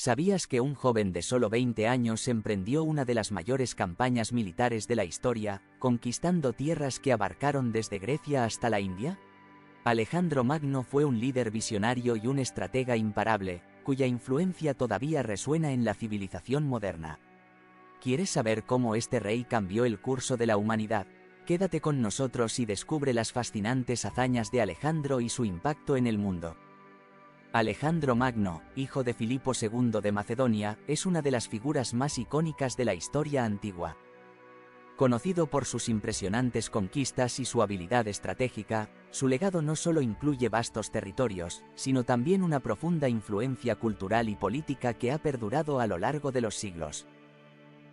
¿Sabías que un joven de solo 20 años emprendió una de las mayores campañas militares de la historia, conquistando tierras que abarcaron desde Grecia hasta la India? Alejandro Magno fue un líder visionario y un estratega imparable, cuya influencia todavía resuena en la civilización moderna. ¿Quieres saber cómo este rey cambió el curso de la humanidad? Quédate con nosotros y descubre las fascinantes hazañas de Alejandro y su impacto en el mundo. Alejandro Magno, hijo de Filipo II de Macedonia, es una de las figuras más icónicas de la historia antigua. Conocido por sus impresionantes conquistas y su habilidad estratégica, su legado no solo incluye vastos territorios, sino también una profunda influencia cultural y política que ha perdurado a lo largo de los siglos.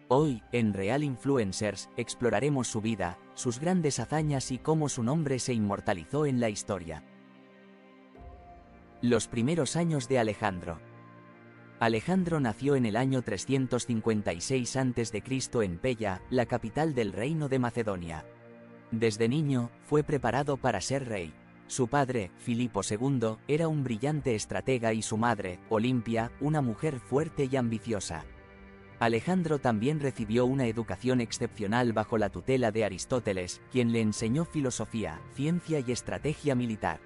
Hoy, en Real Influencers, exploraremos su vida, sus grandes hazañas y cómo su nombre se inmortalizó en la historia. Los primeros años de Alejandro. Alejandro nació en el año 356 a.C. en Pella, la capital del reino de Macedonia. Desde niño, fue preparado para ser rey. Su padre, Filipo II, era un brillante estratega y su madre, Olimpia, una mujer fuerte y ambiciosa. Alejandro también recibió una educación excepcional bajo la tutela de Aristóteles, quien le enseñó filosofía, ciencia y estrategia militar.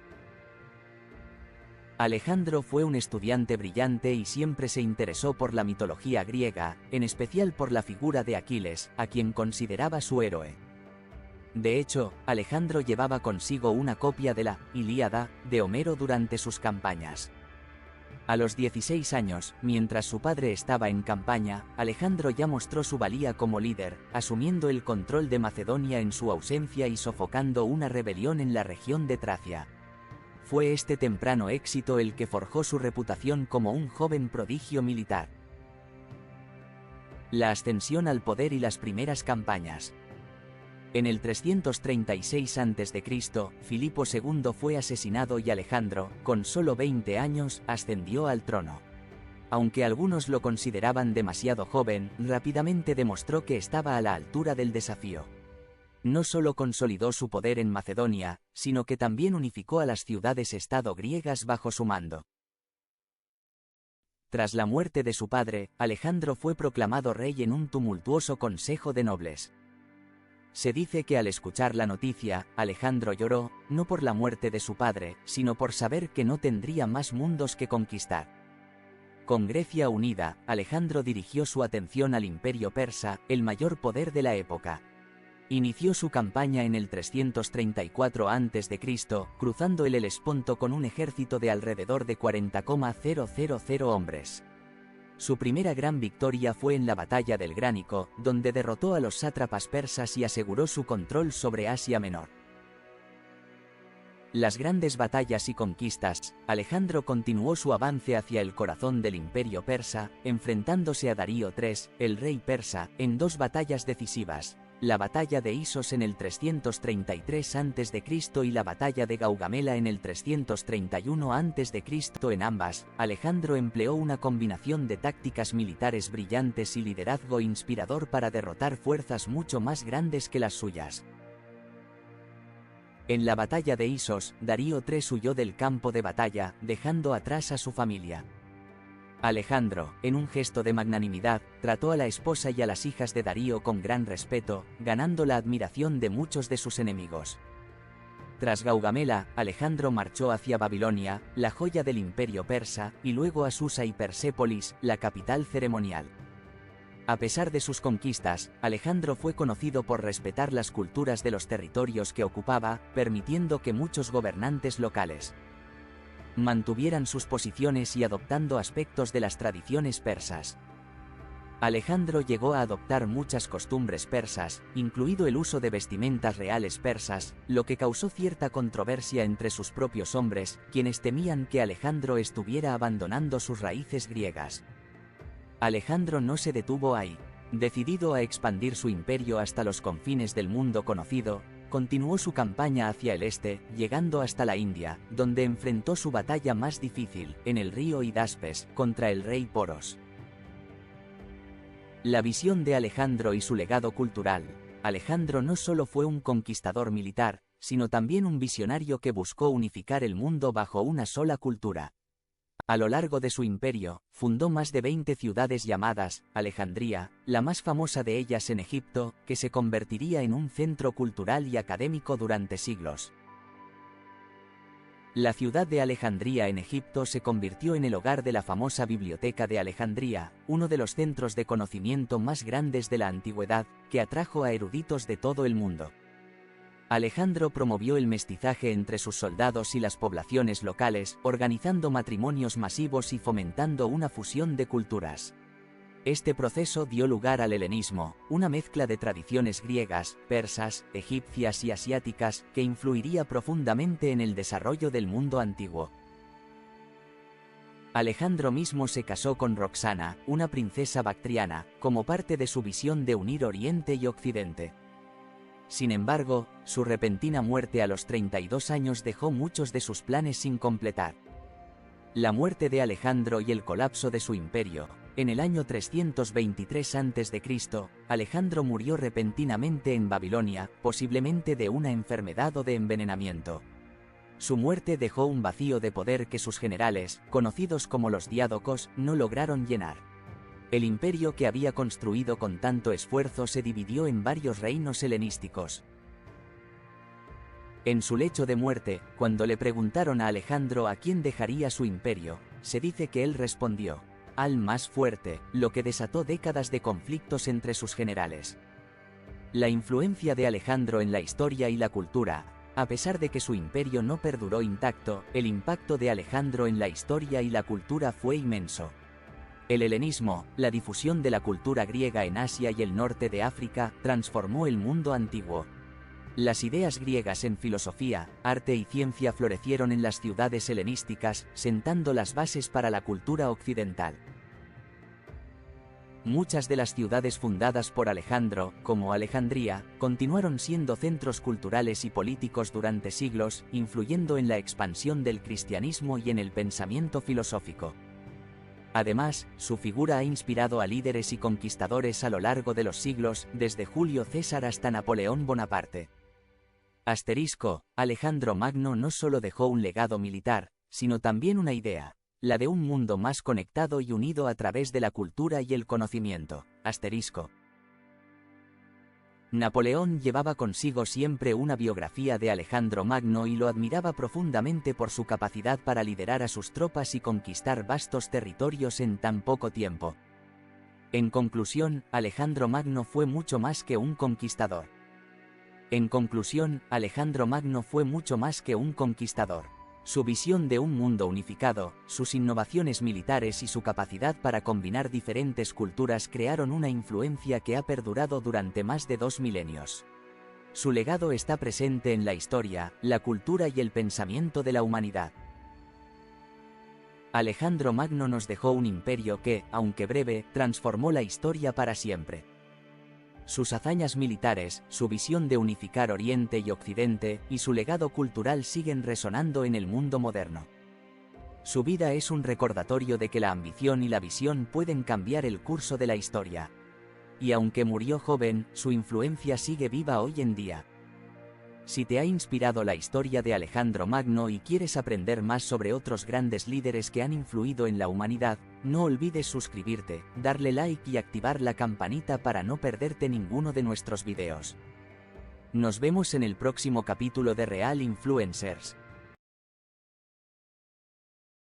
Alejandro fue un estudiante brillante y siempre se interesó por la mitología griega, en especial por la figura de Aquiles, a quien consideraba su héroe. De hecho, Alejandro llevaba consigo una copia de la Ilíada de Homero durante sus campañas. A los 16 años, mientras su padre estaba en campaña, Alejandro ya mostró su valía como líder, asumiendo el control de Macedonia en su ausencia y sofocando una rebelión en la región de Tracia. Fue este temprano éxito el que forjó su reputación como un joven prodigio militar. La ascensión al poder y las primeras campañas. En el 336 a.C., Filipo II fue asesinado y Alejandro, con solo 20 años, ascendió al trono. Aunque algunos lo consideraban demasiado joven, rápidamente demostró que estaba a la altura del desafío. No solo consolidó su poder en Macedonia, sino que también unificó a las ciudades-estado griegas bajo su mando. Tras la muerte de su padre, Alejandro fue proclamado rey en un tumultuoso consejo de nobles. Se dice que al escuchar la noticia, Alejandro lloró, no por la muerte de su padre, sino por saber que no tendría más mundos que conquistar. Con Grecia unida, Alejandro dirigió su atención al imperio persa, el mayor poder de la época. Inició su campaña en el 334 a.C., cruzando el Helesponto con un ejército de alrededor de 40,000 hombres. Su primera gran victoria fue en la batalla del Gránico, donde derrotó a los sátrapas persas y aseguró su control sobre Asia Menor. Las grandes batallas y conquistas. Alejandro continuó su avance hacia el corazón del imperio persa, enfrentándose a Darío III, el rey persa, en dos batallas decisivas. La batalla de Isos en el 333 a.C. y la batalla de Gaugamela en el 331 a.C. En ambas, Alejandro empleó una combinación de tácticas militares brillantes y liderazgo inspirador para derrotar fuerzas mucho más grandes que las suyas. En la batalla de Isos, Darío III huyó del campo de batalla, dejando atrás a su familia. Alejandro, en un gesto de magnanimidad, trató a la esposa y a las hijas de Darío con gran respeto, ganando la admiración de muchos de sus enemigos. Tras Gaugamela, Alejandro marchó hacia Babilonia, la joya del imperio persa, y luego a Susa y Persépolis, la capital ceremonial. A pesar de sus conquistas, Alejandro fue conocido por respetar las culturas de los territorios que ocupaba, permitiendo que muchos gobernantes locales mantuvieran sus posiciones y adoptando aspectos de las tradiciones persas. Alejandro llegó a adoptar muchas costumbres persas, incluido el uso de vestimentas reales persas, lo que causó cierta controversia entre sus propios hombres, quienes temían que Alejandro estuviera abandonando sus raíces griegas. Alejandro no se detuvo ahí. Decidido a expandir su imperio hasta los confines del mundo conocido, continuó su campaña hacia el este, llegando hasta la India, donde enfrentó su batalla más difícil, en el río Hidaspes, contra el rey Poros. La visión de Alejandro y su legado cultural. Alejandro no solo fue un conquistador militar, sino también un visionario que buscó unificar el mundo bajo una sola cultura. A lo largo de su imperio, fundó más de 20 ciudades llamadas Alejandría, la más famosa de ellas en Egipto, que se convertiría en un centro cultural y académico durante siglos. La ciudad de Alejandría en Egipto se convirtió en el hogar de la famosa Biblioteca de Alejandría, uno de los centros de conocimiento más grandes de la antigüedad, que atrajo a eruditos de todo el mundo. Alejandro promovió el mestizaje entre sus soldados y las poblaciones locales, organizando matrimonios masivos y fomentando una fusión de culturas. Este proceso dio lugar al helenismo, una mezcla de tradiciones griegas, persas, egipcias y asiáticas, que influiría profundamente en el desarrollo del mundo antiguo. Alejandro mismo se casó con Roxana, una princesa bactriana, como parte de su visión de unir Oriente y Occidente. Sin embargo, su repentina muerte a los 32 años dejó muchos de sus planes sin completar. La muerte de Alejandro y el colapso de su imperio. En el año 323 a.C., Alejandro murió repentinamente en Babilonia, posiblemente de una enfermedad o de envenenamiento. Su muerte dejó un vacío de poder que sus generales, conocidos como los diádocos, no lograron llenar. El imperio que había construido con tanto esfuerzo se dividió en varios reinos helenísticos. En su lecho de muerte, cuando le preguntaron a Alejandro a quién dejaría su imperio, se dice que él respondió: al más fuerte, lo que desató décadas de conflictos entre sus generales. La influencia de Alejandro en la historia y la cultura. A pesar de que su imperio no perduró intacto, el impacto de Alejandro en la historia y la cultura fue inmenso. El helenismo, la difusión de la cultura griega en Asia y el norte de África, transformó el mundo antiguo. Las ideas griegas en filosofía, arte y ciencia florecieron en las ciudades helenísticas, sentando las bases para la cultura occidental. Muchas de las ciudades fundadas por Alejandro, como Alejandría, continuaron siendo centros culturales y políticos durante siglos, influyendo en la expansión del cristianismo y en el pensamiento filosófico. Además, su figura ha inspirado a líderes y conquistadores a lo largo de los siglos, desde Julio César hasta Napoleón Bonaparte. Alejandro Magno no solo dejó un legado militar, sino también una idea, la de un mundo más conectado y unido a través de la cultura y el conocimiento. Napoleón llevaba consigo siempre una biografía de Alejandro Magno y lo admiraba profundamente por su capacidad para liderar a sus tropas y conquistar vastos territorios en tan poco tiempo. En conclusión, Alejandro Magno fue mucho más que un conquistador. Su visión de un mundo unificado, sus innovaciones militares y su capacidad para combinar diferentes culturas crearon una influencia que ha perdurado durante más de 2 milenios. Su legado está presente en la historia, la cultura y el pensamiento de la humanidad. Alejandro Magno nos dejó un imperio que, aunque breve, transformó la historia para siempre. Sus hazañas militares, su visión de unificar Oriente y Occidente, y su legado cultural siguen resonando en el mundo moderno. Su vida es un recordatorio de que la ambición y la visión pueden cambiar el curso de la historia. Y aunque murió joven, su influencia sigue viva hoy en día. Si te ha inspirado la historia de Alejandro Magno y quieres aprender más sobre otros grandes líderes que han influido en la humanidad, no olvides suscribirte, darle like y activar la campanita para no perderte ninguno de nuestros videos. Nos vemos en el próximo capítulo de Real Influencers.